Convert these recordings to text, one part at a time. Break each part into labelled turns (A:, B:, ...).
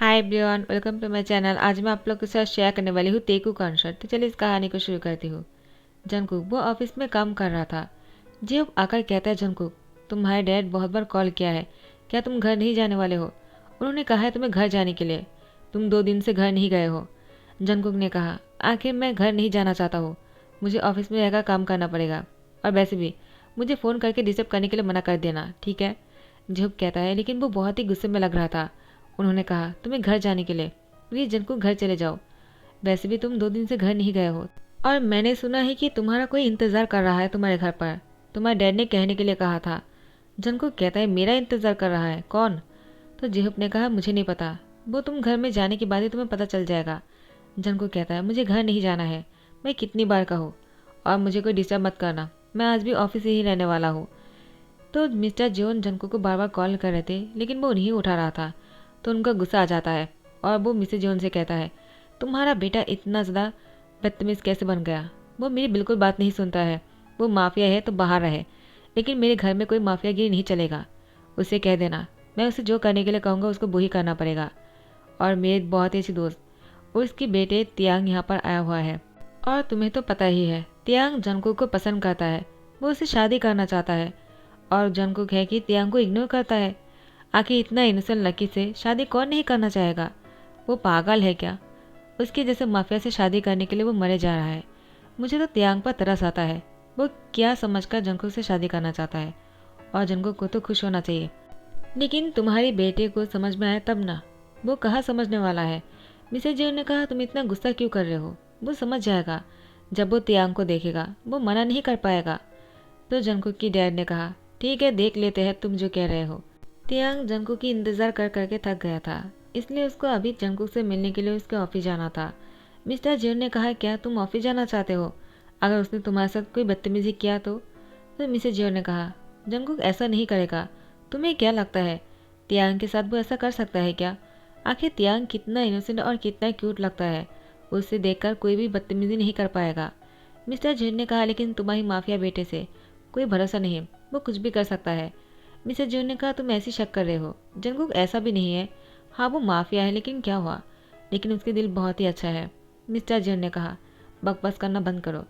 A: Hi everyone, welcome to my channel. आज मैं आप लोग के साथ शेयर करने वाली हूँ तेकू कॉन्सर्ट। तो चलिए इस कहानी को शुरू करती हूँ। जंगकुक वो ऑफिस में काम कर रहा था। जियोब आकर कहता है, जंगकुक तुम्हारे डैड बहुत बार कॉल किया है, क्या तुम घर नहीं जाने वाले हो? उन्होंने कहा है तुम्हें घर जाने के लिए, तुम 2 दिन से घर नहीं गए हो। जंगकुक ने कहा, आखिर मैं घर नहीं जाना चाहता हूँ, मुझे ऑफिस में रहकर काम करना पड़ेगा, और वैसे भी मुझे फ़ोन करके डिस्टर्ब करने के लिए मना कर देना, ठीक है? जियोब कहता है, लेकिन वो बहुत ही गुस्से में लग रहा था। उन्होंने कहा, तुम्हें घर जाने के लिए, प्लीज़ जंकु घर चले जाओ, वैसे भी तुम 2 दिन से घर नहीं गए हो, और मैंने सुना है कि तुम्हारा कोई इंतज़ार कर रहा है तुम्हारे घर पर, तुम्हारे डैड ने कहने के लिए कहा था। जंकु कहता है, मेरा इंतज़ार कर रहा है कौन? तो जिहुप ने कहा, मुझे नहीं पता, वो तुम घर में जाने के बाद ही तुम्हें पता चल जाएगा। जंकु कहता है, मुझे घर नहीं जाना है, मैं कितनी बार कहूँ, और मुझे कोई डिस्टर्ब मत करना, मैं आज भी ऑफिस ही रहने वाला हूँ। तो मिस्टर जोन जंकु को बार बार कॉल कर रहे थे, लेकिन वो नहीं उठा रहा था। तो उनका गुस्सा आ जाता है और वो मिसेज जोन से कहता है, तुम्हारा बेटा इतना ज़्यादा बदतमीज़ कैसे बन गया? वो मेरी बिल्कुल बात नहीं सुनता है, वो माफिया है तो बाहर रहे, लेकिन मेरे घर में कोई माफियागिरी नहीं चलेगा। उसे कह देना, मैं उसे जो करने के लिए कहूँगा उसको वही करना पड़ेगा। और मेरे बहुत ही अच्छी दोस्त और उसकी बेटे तियांग यहाँ पर आया हुआ है, और तुम्हें तो पता ही है तियांग जंगकुक को पसंद करता है, वो उससे शादी करना चाहता है, और जंगकुक है कि तियांग को इग्नोर करता है। आखिर इतना इनोसेंट लड़की से शादी कौन नहीं करना चाहेगा? वो पागल है क्या? उसके जैसे माफिया से शादी करने के लिए वो मरे जा रहा है। मुझे तो तियांग पर तरस आता है, वो क्या समझकर जंगकुक से शादी करना चाहता है, और जंगकुक को तो खुश होना चाहिए। लेकिन तुम्हारी बेटे को समझ में आया तब ना, वो कहाँ समझने वाला है। मिसेज जियो ने कहा, तुम इतना गुस्सा क्यों कर रहे हो, वो समझ जाएगा, जब वो तियांग को देखेगा वो मना नहीं कर पाएगा। तो जंगकुक की डैड ने कहा, ठीक है देख लेते हैं तुम जो कह रहे हो। तियांग जंगकुक की इंतज़ार कर करके थक गया था, इसलिए उसको अभी जंगकुक से मिलने के लिए उसके ऑफिस जाना था। मिस्टर जियो ने कहा, क्या तुम ऑफिस जाना चाहते हो? अगर उसने तुम्हारे साथ कोई बदतमीजी किया तो मिसेज जियो ने कहा, जंगकुक ऐसा नहीं करेगा, तुम्हें क्या लगता है तियांग के साथ वो ऐसा कर सकता है क्या? आखिर तियांग कितना इनोसेंट और कितना क्यूट लगता है, उसे देखकर कोई भी बदतमीजी नहीं कर पाएगा। मिस्टर जिन ने कहा, लेकिन तुम्हारी माफिया बेटे से कोई भरोसा नहीं, वो कुछ भी कर सकता है। मिसेज जून ने कहा, तुम ऐसी शक कर रहे हो, जंगकुक ऐसा भी नहीं है। हाँ वो माफिया है, लेकिन क्या हुआ, लेकिन उसके दिल बहुत ही अच्छा है। मिस्टर जून ने कहा, बकवास करना बंद करो।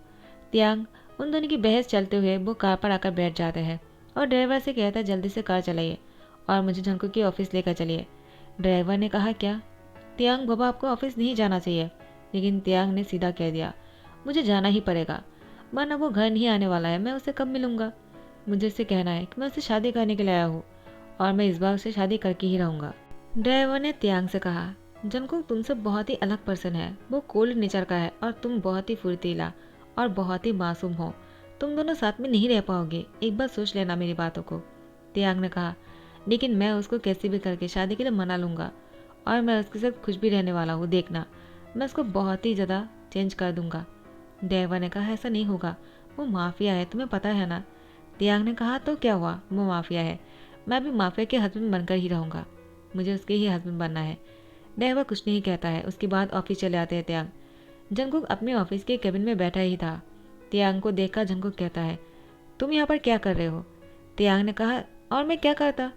A: तियांग उन दोनों की बहस चलते हुए वो कार पर आकर बैठ जाते हैं, और ड्राइवर से कहता है, जल्दी से कार चलाइए और मुझे जंगकुक की ऑफिस लेकर चलिए। ड्राइवर ने कहा, क्या? तियांग बाबा आपको ऑफिस नहीं जाना चाहिए, लेकिन तियांग ने सीधा कह दिया, मुझे जाना ही पड़ेगा, वरना वो घर नहीं आने वाला है, मैं उसे कब मिलूंगा? मुझे उससे कहना है कि मैं उससे शादी करने के लिए आया हूँ, और मैं इस बार उससे शादी करके ही रहूँगा। ड्राइवर ने तियांग से कहा, जंगकुक तुमसे बहुत ही अलग पर्सन है, वो कोल्ड नेचर का है और तुम बहुत ही फुर्तीला और बहुत ही मासूम हो, तुम दोनों साथ में नहीं रह पाओगे, एक बार सोच लेना मेरी बातों को। तियांग ने कहा, लेकिन मैं उसको कैसे भी करके शादी के लिए मना लूँगा, और मैं उसके साथ खुश भी रहने वाला हूँ, देखना मैं उसको बहुत ही ज़्यादा चेंज कर दूंगा। ड्राइवर ने कहा, ऐसा नहीं होगा, वो माफिया है, तुम्हें पता है ना। तियांग ने कहा, तो क्या हुआ, वो माफिया है, मैं भी माफिया के हस्बैंड बनकर ही रहूँगा, मुझे उसके ही हस्बैंड बनना है। ड्राइवर कुछ नहीं कहता है। उसके बाद ऑफिस चले आते हैं तियांग। जंगकुक अपने ऑफिस के केबिन में बैठा ही था। तियांग को देखकर जंगकुक कहता है, तुम यहाँ पर क्या कर रहे हो? तियांग ने कहा, और मैं क्या करता,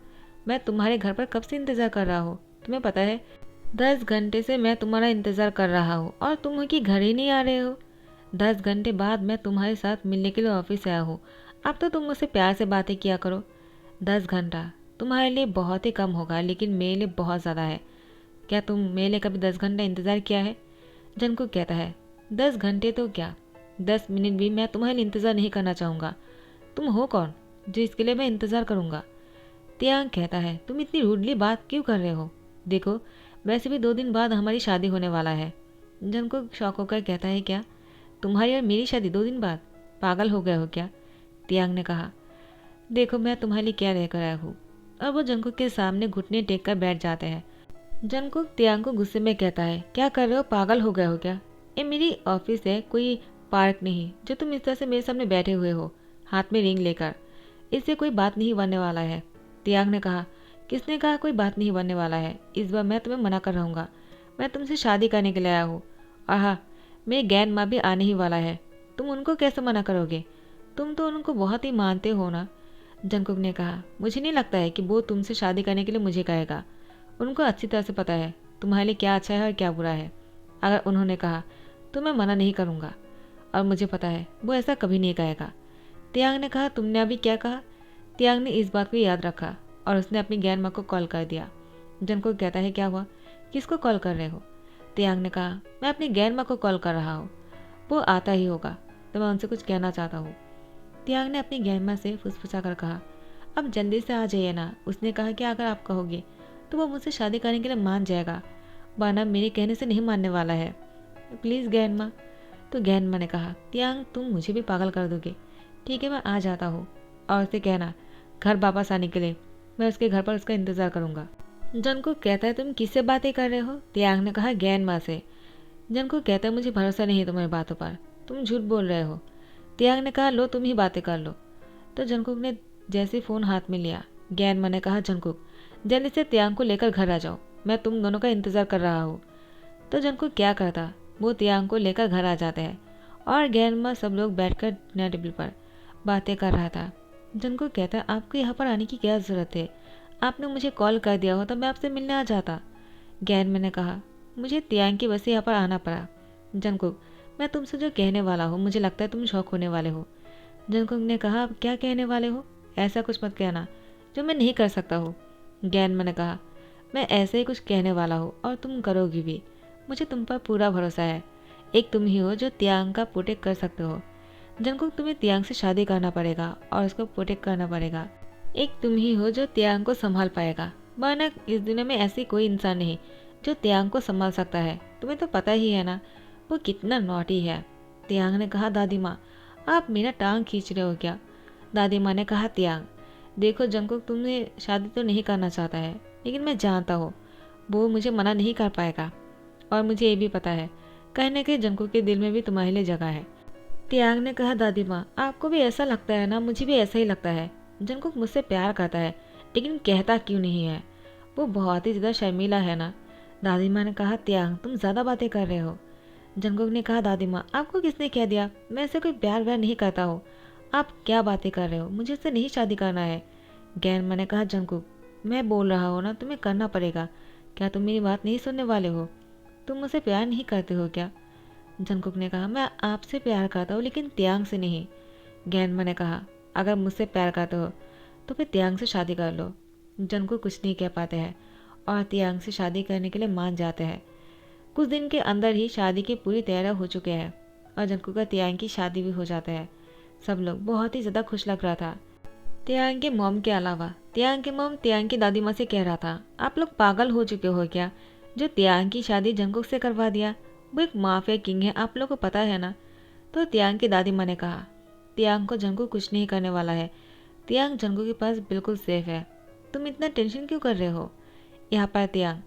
A: मैं तुम्हारे घर पर कब से इंतज़ार कर रहा हूँ, तुम्हें पता है 10 घंटे से मैं तुम्हारा इंतज़ार कर रहा हूँ, और तुम कि घर ही नहीं आ रहे हो। 10 घंटे बाद मैं तुम्हारे साथ मिलने के लिए ऑफिस आया हूँ, अब तो तुम मुझसे प्यार से बातें किया करो। 10 घंटा तुम्हारे लिए बहुत ही कम होगा, लेकिन मेरे लिए बहुत ज़्यादा है। क्या तुम मेरे लिए कभी 10 घंटा इंतज़ार किया है? जंगकुक कहता है, 10 घंटे तो क्या, 10 मिनट भी मैं तुम्हारे लिए इंतज़ार नहीं करना चाहूँगा। तुम हो कौन जो इसके लिए मैं इंतज़ार करूँगा? तियांग कहता है, तुम इतनी रूडली बात क्यों कर रहे हो? देखो वैसे भी 2 दिन बाद हमारी शादी होने वाला है। जंगकुक शौक होकर कहता है, क्या तुम्हारी और मेरी शादी 2 दिन बाद? पागल हो गए हो क्या? तियांग ने कहा, देखो मैं तुम्हारे लिए क्या लेकर आया हूँ। और वो जंगकुक के सामने घुटने टेक कर बैठ जाते हैं। जंगकुक तियांग को गुस्से में कहता है, क्या कर रहे हो, पागल हो गए हो क्या? ये मेरी ऑफिस है, कोई पार्क नहीं जो तुम इस तरह से मेरे सामने बैठे हुए हो हाथ में रिंग लेकर, इससे कोई बात नहीं बनने वाला है। तियांग ने कहा, किसने कहा कोई बात नहीं बनने वाला है, इस बार मैं तुम्हें मना कर रहूँगा, मैं तुमसे शादी करने के लिए आया हूँ, और हाँ मेरी ग्रैंड माँ भी आने ही वाला है, तुम उनको कैसे मना करोगे, तुम तो उनको बहुत ही मानते हो ना। जंगकुक ने कहा, मुझे नहीं लगता है कि वो तुमसे शादी करने के लिए मुझे कहेगा, उनको अच्छी तरह से पता है तुम्हारे लिए क्या अच्छा है और क्या बुरा है। अगर उन्होंने कहा तो मैं मना नहीं करूँगा, और मुझे पता है वो ऐसा कभी नहीं कहेगा। तियांग ने कहा, तुमने अभी क्या कहा? तियांग ने इस बात को याद रखा और उसने अपनी ग्रैंड माँ को कॉल कर दिया। जंगकुक कहता है, क्या हुआ, किसको कॉल कर रहे हो? तियांग ने कहा, मैं अपनी ग्रैंड माँ को कॉल कर रहा हूँ, वो आता ही होगा, तो मैं उनसे कुछ कहना चाहता हूँ। तियांग ने अपनी ग्रैंड माँ से फुसफुसा कर कहा, अब जल्दी से आ जाइए ना। उसने कहा कि अगर आप कहोगे तो वो मुझसे शादी करने के लिए मान जाएगा, वरना मेरे कहने से नहीं मानने वाला है। प्लीज़ ग्रैंड माँ। तो ग्रैंड माँ ने कहा, तियांग तुम मुझे भी पागल कर दोगे। ठीक है, मैं आ जाता हूँ, और उसे कहना घर वापस आने के लिए, मैं उसके घर पर उसका इंतज़ार करूँगा। जंगकुक कहता है, तुम किससे बातें कर रहे हो? तियांग ने कहा, ग्रैंड माँ से। जंगकुक कहता है, मुझे भरोसा नहीं है तुम्हारी बातों पर, तुम झूठ बोल रहे हो। तियांग ने कहा, लो तुम ही बातें कर लो। तो जंगकुक ने जैसे फ़ोन हाथ में लिया, ग्रैंड माँ ने कहा, जंगकुक जल्दी से तियांग को लेकर घर आ जाओ, मैं तुम दोनों का इंतज़ार कर रहा हूँ। तो जंगकुक क्या करता, वो तियांग को लेकर घर आ जाते हैं, और ग्रैंड माँ सब लोग बैठकर डिनर टेबल पर बातें कर रहा था। जंगकुक कहता है, आपको यहाँ पर आने की क्या ज़रूरत है? आपने मुझे कॉल कर दिया हो तो मैं आपसे मिलने आ जाता। ग्रैंड माँ ने कहा, मुझे तियांग की वजह से यहाँ पर आना पड़ा। जंगकुक, मैं तुमसे जो कहने वाला हूँ मुझे लगता है तुम शौक होने वाले हो। जंगकुक ने कहा, अब क्या कहने वाले हो? ऐसा कुछ मत कहना जो मैं नहीं कर सकता हूँ। ग्रैंड माँ ने कहा, मैं ऐसे ही कुछ कहने वाला हूँ और तुम करोगी भी, मुझे तुम पर पूरा भरोसा है। एक तुम ही हो जो तियांग का प्रोटेक्ट कर सकते हो। जंगकुक, तुम्हें तियांग से शादी करना पड़ेगा और उसको प्रोटेक्ट करना पड़ेगा। एक तुम ही हो जो तियांग को संभाल पाएगा, वरना इस दुनिया में ऐसी कोई इंसान नहीं जो तियांग को संभाल सकता है। तुम्हें तो पता ही है ना वो कितना नॉटी है। तियांग ने कहा, दादी माँ आप मेरा टांग खींच रहे हो क्या? दादी माँ ने कहा, तियांग देखो जंगकुक तुमने शादी तो नहीं करना चाहता है, लेकिन मैं जानता हूँ वो मुझे मना नहीं कर पाएगा, और मुझे ये भी पता है कहीं ना कहीं जंगकुक के दिल में भी तुम्हारे लिए जगह है। तियांग ने कहा, दादी माँ आपको भी ऐसा लगता है ना? मुझे भी ऐसा ही लगता है। जंगकुक मुझसे प्यार करता है, लेकिन कहता क्यों नहीं है? वो बहुत ही ज़्यादा शर्मीला है ना। दादी माँ ने कहा, तियांग तुम ज़्यादा बातें कर रहे हो। जंगकुक ने कहा, दादी माँ आपको किसने कह दिया मैं ऐसे कोई प्यार व्यार नहीं करता हूँ? आप क्या बातें कर रहे हो, मुझे उससे नहीं शादी करना है। ग्रैंड माँ ने कहा, जंगकुक मैं बोल रहा हूँ ना, तुम्हें करना पड़ेगा। क्या तुम मेरी बात नहीं सुनने वाले हो? तुम मुझसे प्यार नहीं करते हो क्या? जंगकुक ने कहा, मैं आपसे प्यार करता हूँ लेकिन तियांग से नहीं। ग्रैंड माँ ने कहा, अगर मुझसे प्यार करते हो तो फिर तियांग से शादी कर लो। जंगकुक कुछ नहीं कह पाते हैं और तियांग से शादी करने के लिए मान जाते हैं। कुछ दिन के अंदर ही शादी की पूरी तैयारी हो चुके हैं और जंगकुक का तियांग की शादी भी हो जाता है। सब लोग बहुत ही ज़्यादा खुश लग रहा था। तियांग के मॉम के अलावा तियांग के मॉम तियांग की दादी माँ से कह रहा था, आप लोग पागल हो चुके हो क्या जो तियांग की शादी जंगकुक से करवा दिया? वो एक माफिया किंग है, आप लोग को पता है ना। तो तियांग की दादी माँ ने कहा, तियांग को जंगकुक कुछ नहीं करने वाला है, तियांग जंगकुक के पास बिल्कुल सेफ है, तुम इतना टेंशन क्यों कर रहे हो? यहाँ पर तियांग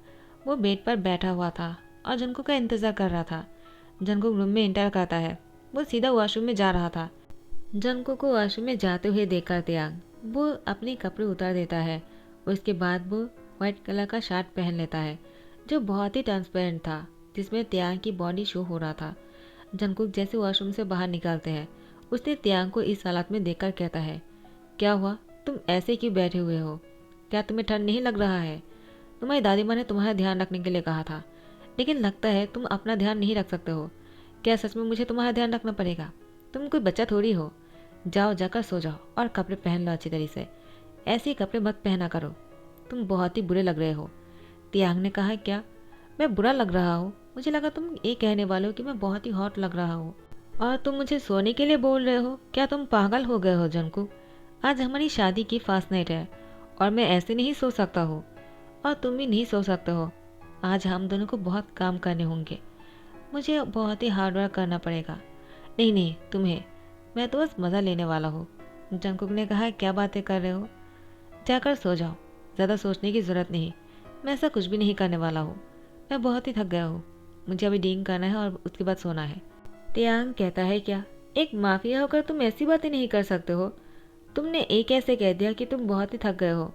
A: वो बेड पर बैठा हुआ था और जंगकुक का इंतज़ार कर रहा था। जंगकुक रूम में एंटर करता है, वो सीधा वॉशरूम में जा रहा था। जंगकुक को वॉशरूम में जाते हुए देखकर तियांग वो अपने कपड़े उतार देता है। उसके बाद वो व्हाइट कलर का शर्ट पहन लेता है जो बहुत ही ट्रांसपेरेंट था, जिसमें तियांग की बॉडी शो हो रहा था। जंगकुक जैसे वॉशरूम से बाहर निकलते हैं, उसने तियांग को इस हालत में देखकर कहता है, क्या हुआ, तुम ऐसे क्यों बैठे हुए हो? क्या तुम्हें ठंड नहीं लग रहा है? तुम्हारी दादी माँ ने तुम्हारा ध्यान रखने के लिए कहा था, लेकिन लगता है तुम अपना ध्यान नहीं रख सकते हो। क्या सच में मुझे तुम्हारा ध्यान रखना पड़ेगा? तुम कोई बच्चा थोड़ी हो। जाओ जाकर सो जाओ और कपड़े पहन लो अच्छी तरीके से, ऐसे ही कपड़े मत पहना करो, तुम बहुत ही बुरे लग रहे हो। तियांग ने कहा, क्या मैं बुरा लग रहा हूँ? मुझे लगा तुम ये कहने वाले हो कि मैं बहुत ही हॉट लग रहा हूँ और तुम मुझे सोने के लिए बोल रहे हो। क्या तुम पागल हो गए हो जंगकुक? आज हमारी शादी की फास्ट नाइट है और मैं ऐसे नहीं सो सकता हूँ, और तुम भी नहीं सो सकते हो। आज हम दोनों को बहुत काम करने होंगे, मुझे बहुत ही हार्ड वर्क करना पड़ेगा। नहीं नहीं तुम्हें, मैं तो बस मज़ा लेने वाला हूँ। जंगकुक ने कहा, क्या बातें कर रहे हो, जाकर सो जाओ, ज़्यादा सोचने की ज़रूरत नहीं, मैं ऐसा कुछ भी नहीं करने वाला हूँ। मैं बहुत ही थक गया हूँ, मुझे अभी डींग करना है और उसके बाद सोना है। तियांग कहता है, क्या एक माफिया होकर तुम ऐसी बातें नहीं कर सकते हो? तुमने एक ऐसे कह दिया कि तुम बहुत ही थक गए हो।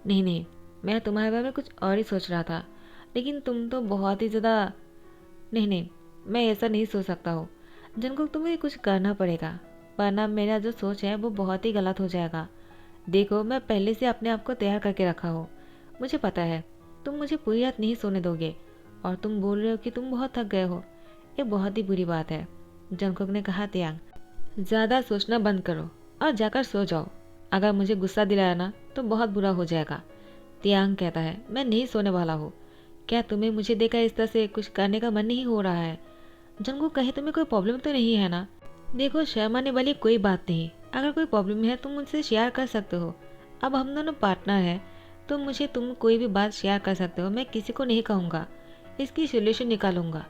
A: नहीं नहीं, मैं तुम्हारे बारे में कुछ और ही सोच रहा था, लेकिन तुम तो बहुत ही ज़्यादा। नहीं नहीं, मैं ऐसा नहीं सोच सकता हूँ। जंगकुक तुम्हें कुछ करना पड़ेगा, वरना मेरा जो सोच है वो बहुत ही गलत हो जाएगा। देखो मैं पहले से अपने आप को तैयार करके रखा हूँ, मुझे पता है तुम मुझे पूरी रात नहीं सोने दोगे और तुम बोल रहे हो कि तुम बहुत थक गए हो। ये बहुत ही बुरी बात है। जंगकुक ने कहा, तियांग, ज़्यादा सोचना बंद करो और जाकर सो जाओ। अगर मुझे गुस्सा दिलाया ना तो बहुत बुरा हो जाएगा। तियांग कहता है, मैं नहीं सोने वाला हूँ। क्या तुम्हें मुझे देखकर इस तरह से कुछ करने का मन नहीं हो रहा है? जंगकुक कहे, तुम्हें कोई प्रॉब्लम तो नहीं है ना? देखो, शर्माने वाली कोई बात नहीं। अगर कोई प्रॉब्लम है तुम मुझसे शेयर कर सकते हो। अब हम दोनों पार्टनर हैं तो मुझे तुम कोई भी बात शेयर कर सकते हो। मैं किसी को नहीं कहूँगा, इसकी सोल्यूशन निकालूंगा।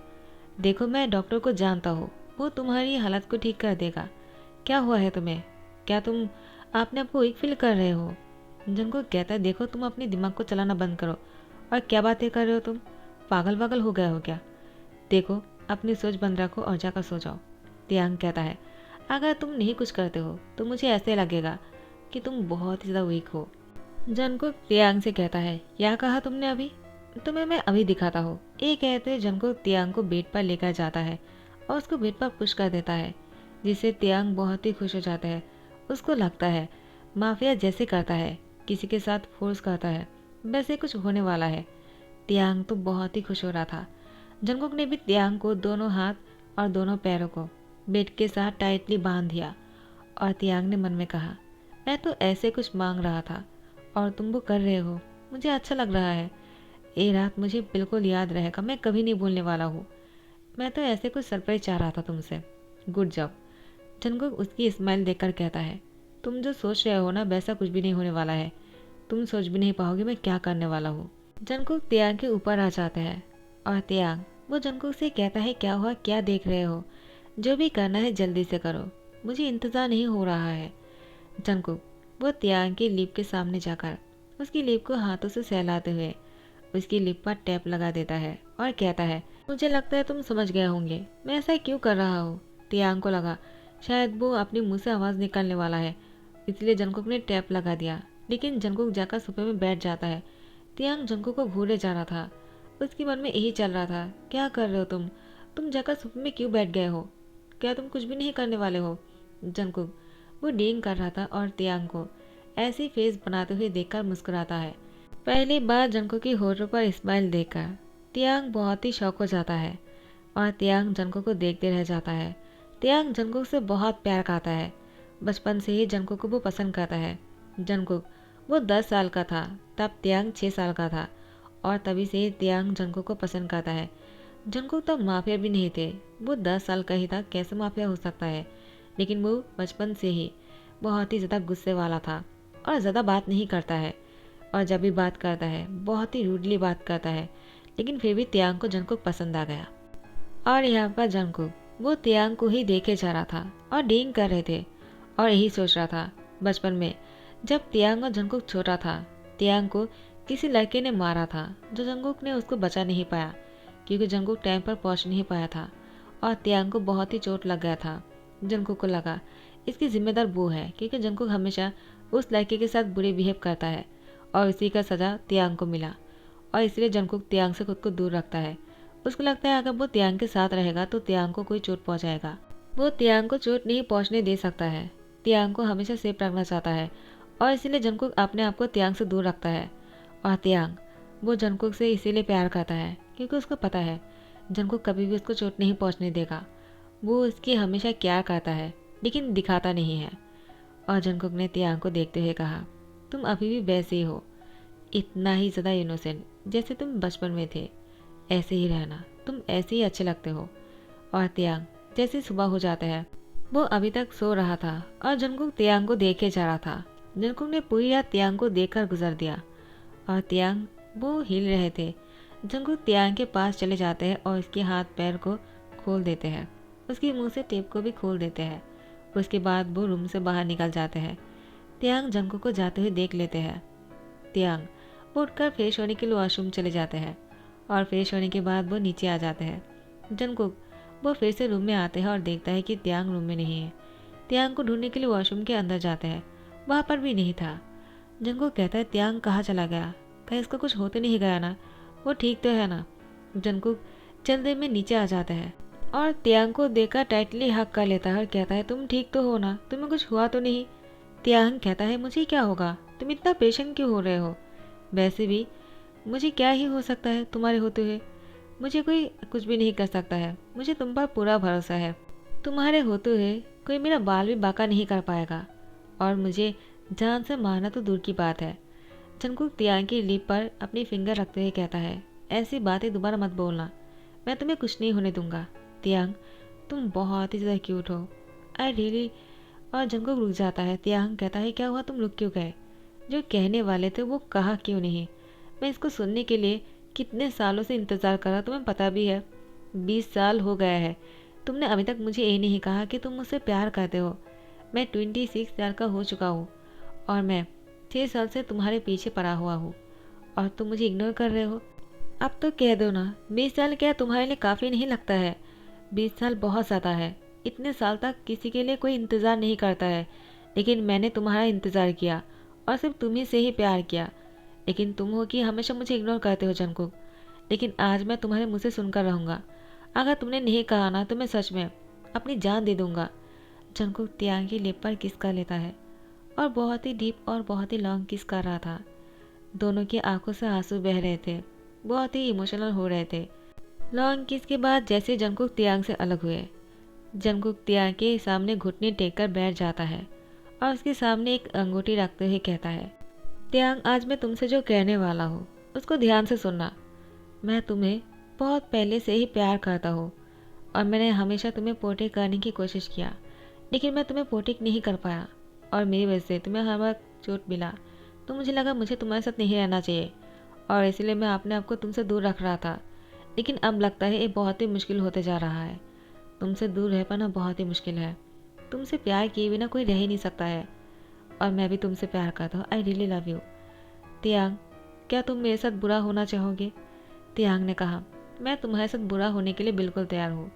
A: देखो, मैं डॉक्टर को जानता हूँ, वो तुम्हारी हालत को ठीक कर देगा। क्या हुआ है तुम्हें? क्या तुम अपने आप को वीक फील कर रहे हो? जंगकुक कहता है, देखो तुम अपने दिमाग को चलाना बंद करो। और क्या बातें कर रहे हो तुम? पागल पागल हो गया हो क्या? देखो, अपनी सोच बंद रखो और जाकर सो जाओ। तियांग कहता है, अगर तुम नहीं कुछ करते हो तो मुझे ऐसे लगेगा कि तुम बहुत ही ज़्यादा वीक हो। जंगकुक तियांग से कहता है, क्या कहा तुमने अभी? तुम्हें मैं अभी दिखाता हूँ। ये कहते जंगकुक तियांग को बेड पर लेकर जाता है और उसको बेड पर पुश कर देता है, जिससे तियांग बहुत ही खुश हो जाता है। उसको लगता है माफिया जैसे करता है, किसी के साथ फोर्स करता है, वैसे कुछ होने वाला है। तियांग तो बहुत ही खुश हो रहा था। जंगकुक ने भी तियांग को दोनों हाथ और दोनों पैरों को बेड के साथ टाइटली बांध दिया और तियांग ने मन में कहा, मैं तो ऐसे कुछ मांग रहा था और तुम वो कर रहे हो। मुझे अच्छा लग रहा है। ये रात मुझे बिल्कुल याद रहेगा, मैं कभी नहीं भूलने वाला हूँ। मैं तो ऐसे कुछ सरप्राइज चाह रहा था तुमसे। Good job. जंगकुक उसकी स्माइल देखकर कहता है, तुम जो सोच रहे हो ना वैसा कुछ भी नहीं होने वाला है। तुम सोच भी नहीं पाओगे मैं क्या करने वाला हूँ। जंगकुक तियांग के ऊपर आ जाता है और तियांग वो जंगकुक से कहता है, क्या हुआ, क्या देख रहे हो? जो भी करना है जल्दी से करो, मुझे इंतज़ार नहीं हो रहा है। जंगकुक वो तियांग की लिप के सामने जाकर उसकी लिप को हाथों से सहलाते हुए उसकी लिप पर टैप लगा देता है और कहता है, मुझे लगता है तुम समझ गए होंगे मैं ऐसा क्यों कर रहा हूँ। तियांग को लगा शायद वो अपने मुंह से आवाज़ निकालने वाला है, इसलिए जंगकुक ने टैप लगा दिया। लेकिन जंगकुक जाकर सोफे में बैठ जाता है। तियांग जंगकुक को घूरे जा रहा था। उसके मन में यही चल रहा था, क्या कर रहे हो तुम जाकर सोफे में क्यों बैठ गए हो? क्या तुम कुछ भी नहीं करने वाले हो? जंगकुक वो डींग कर रहा था और तियांग को ऐसी फेस बनाते हुए देखकर मुस्कुराता है। पहली बार जंगकुक की होठों पर स्माइल देखकर तियांग बहुत ही शौक हो जाता है और तियांग जंगकुक को देखते रह जाता है। तियांग जंगकुक से बहुत प्यार करता है। बचपन से ही जंगकुक को वो पसंद करता है। जंगकुक वो 10 साल का था तब तियांग 6 साल का था और तभी से ही तियांग जंगकुक को पसंद करता है। जंगकुक तब माफिया भी नहीं थे, वो 10 साल का ही था, कैसे माफिया हो सकता है? लेकिन वो बचपन से ही बहुत ही ज़्यादा गुस्से वाला था और ज़्यादा बात नहीं करता है और जब भी बात करता है बहुत ही रूडली बात करता है। लेकिन फिर भी तियांग को जंगकुक पसंद आ गया और यहाँ पर जंगकुक वो तियांग को ही देखे जा रहा था और डींग कर रहे थे और यही सोच रहा था। बचपन में जब तियांग और जंगकुक छोटा था, तियांग को किसी लड़के ने मारा था जो जंगकुक ने उसको बचा नहीं पाया क्योंकि जंगकुक टाइम पर पहुंच नहीं पाया था और तियांग को बहुत ही चोट लग गया था। जंगकुक को लगा इसकी जिम्मेदार वो है क्योंकि जंगकुक हमेशा उस लड़के के साथ बुरे बिहेव करता है और उसी का सज़ा तियांग को मिला और इसलिए जंगकुक तियांग से खुद को दूर रखता है। उसको लगता है अगर वो तियांग के साथ रहेगा तो तियांग को कोई चोट पहुंचाएगा। वो तियांग को चोट नहीं पहुंचने दे सकता है। तियांग को हमेशा सेफ रखना चाहता है और इसीलिए जंगकुक अपने आप को तियांग से दूर रखता है और तियांग वो जंगकुक से इसीलिए प्यार करता है क्योंकि उसको पता है जंगकुक कभी भी उसको चोट नहीं पहुंचने देगा। वो उसकी हमेशा केयर करता है लेकिन दिखाता नहीं है। और जंगकुक ने तियांग को देखते हुए कहा, तुम अभी भी वैसे ही हो, इतना ही ज़्यादा इनोसेंट जैसे तुम बचपन में थे। ऐसे ही रहना, तुम ऐसे ही अच्छे लगते हो। और तियांग जैसे सुबह हो जाता है वो अभी तक सो रहा था और जंगकुक तियांग को देखे जा रहा था। जंगकुक ने पूरी रात तियांग को देखकर गुजर दिया और तियांग वो हिल रहे थे। जंगकुक तियांग के पास चले जाते हैं और उसके हाथ पैर को खोल देते हैं, उसके मुंह से टेप को भी खोल देते हैं। उसके बाद वो रूम से बाहर निकल जाते हैं। तियांग जंगकुक को जाते हुए देख लेते हैं। तियांग वो उठकर फ्रेश होने के लिए वॉशरूम चले जाते हैं और फ्रेश होने के बाद वो नीचे आ जाते हैं। जंगकुक वो फिर से रूम में आते हैं और देखता है कि तियांग रूम में नहीं है। तियांग को ढूंढने के लिए वॉशरूम के अंदर जाते हैं, वहाँ पर भी नहीं था। जंगकुक कहता है, तियांग कहाँ चला गया? कहीं इसको कुछ होते नहीं गया ना? वो ठीक तो है ना? जंगकुक चंद देर में नीचे आ जाता है और तियांग को देखकर टाइटली हक कर लेता है और कहता है, तुम ठीक तो हो ना? तुम्हें कुछ हुआ तो नहीं? तियांग कहता है, मुझे क्या होगा? तुम इतना पेशेंट क्यों हो रहे हो? वैसे भी मुझे क्या ही हो सकता है तुम्हारे होते हुए? मुझे कोई कुछ भी नहीं कर सकता है। मुझे तुम पर पूरा भरोसा है। तुम्हारे होते हुए कोई मेरा बाल भी बांका नहीं कर पाएगा, और मुझे जान से मारना तो दूर की बात है। जंगकुक तियांग की लिप पर अपनी फिंगर रखते हुए कहता है, ऐसी बातें दोबारा मत बोलना। मैं तुम्हें कुछ नहीं होने दूंगा। तियांग, तुम बहुत ही ज़्यादा क्यूट हो। I really. और जंगकुक रुक जाता है। तियांग कहता है, क्या हुआ, तुम रुक क्यों गए? जो कहने वाले थे वो कहा क्यों नहीं? मैं इसको सुनने के लिए कितने सालों से इंतज़ार कर रहा, तुम्हें पता भी है। 20 साल हो गया है। तुमने अभी तक मुझे ये नहीं कहा कि तुम मुझसे प्यार करते हो। मैं 26 साल का हो चुका हूँ, और मैं 6 साल से तुम्हारे पीछे पड़ा हुआ हूँ, और तुम मुझे इग्नोर कर रहे हो। अब तो कह दो ना, 20 साल क्या तुम्हारे लिए काफ़ी नहीं लगता है? 20 साल बहुत ज़्यादा है। इतने साल तक किसी के लिए कोई इंतज़ार नहीं करता है, लेकिन मैंने तुम्हारा इंतज़ार किया, और सिर्फ तुम्ही से ही प्यार किया। लेकिन तुम हो कि हमेशा मुझे इग्नोर करते हो जंगकुक। लेकिन आज मैं तुम्हारे मुँह से सुनकर रहूँगा। अगर तुमने नहीं कहा ना तो मैं सच में अपनी जान दे दूँगा। जंगकुक तियांग की लिप पर किस कर लेता है, और बहुत ही डीप और बहुत ही लॉन्ग किस कर रहा था। दोनों की आंखों से आंसू बह रहे थे, बहुत ही इमोशनल हो रहे थे। लॉन्ग किस के बाद जैसे जंगकुक तियांग से अलग हुए, जंगकुक तियांग के सामने घुटने टेक कर बैठ जाता है, और उसके सामने एक अंगूठी रखते हुए कहता है, तियांग, आज मैं तुमसे जो कहने वाला हूँ उसको ध्यान से सुनना। मैं तुम्हें बहुत पहले से ही प्यार करता हूँ, और मैंने हमेशा तुम्हें प्रोटेक्ट करने की कोशिश किया, लेकिन मैं तुम्हें प्रोटेक्ट नहीं कर पाया, और मेरी वजह से तुम्हें हर बार चोट मिला। तो मुझे लगा मुझे तुम्हारे साथ नहीं रहना चाहिए, और इसलिए मैं अपने आप को तुमसे दूर रख रहा था। लेकिन अब लगता है ये बहुत ही मुश्किल होते जा रहा है। तुमसे दूर रह पाना बहुत ही मुश्किल है। तुमसे प्यार किए बिना कोई रह ही नहीं सकता है, और मैं भी तुमसे प्यार करता हूँ। I really love you. Tiang, क्या तुम मेरे साथ बुरा होना चाहोगे? तियांग ने कहा, मैं तुम्हारे साथ बुरा होने के लिए बिल्कुल तैयार हूँ।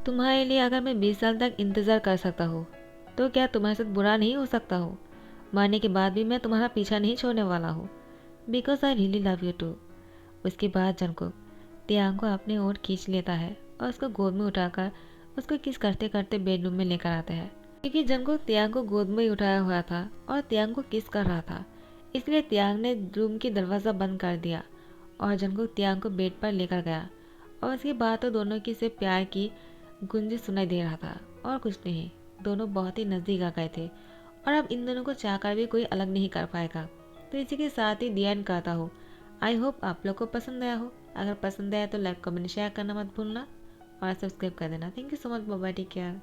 A: तुम्हारे लिए अगर मैं 20 साल तक इंतज़ार कर सकता हूँ, तो क्या तुम्हारे साथ बुरा नहीं हो सकता हो? मरने के बाद भी मैं तुम्हारा पीछा नहीं छोड़ने वाला हूँ, because I really love you too. उसके बाद जंगकुक तियांग को अपनी ओर खींच लेता है, और उसको गोद में उठाकर उसको किस करते करते बेडरूम में लेकर आता है। क्योंकि जंगकुक तियांग को गोद में ही उठाया हुआ था और तियांग को किस कर रहा था, इसलिए तियांग ने रूम की दरवाज़ा बंद कर दिया, और जंगकुक तियांग को बेड पर लेकर गया। और उसके बाद तो दोनों की सिर्फ प्यार की गुंजी सुनाई दे रहा था, और कुछ नहीं। दोनों बहुत ही नज़दीक आ गए थे, और अब इन दोनों को चाहकर भी कोई अलग नहीं कर पाएगा। तो इसी के साथ ही दी एंड करता हूँ। आई होप आप लोग को पसंद आया हो। अगर पसंद आया तो लाइक कमेंट शेयर करना मत भूलना, और सब्सक्राइब कर देना। Thank you so much. Bye bye, take care.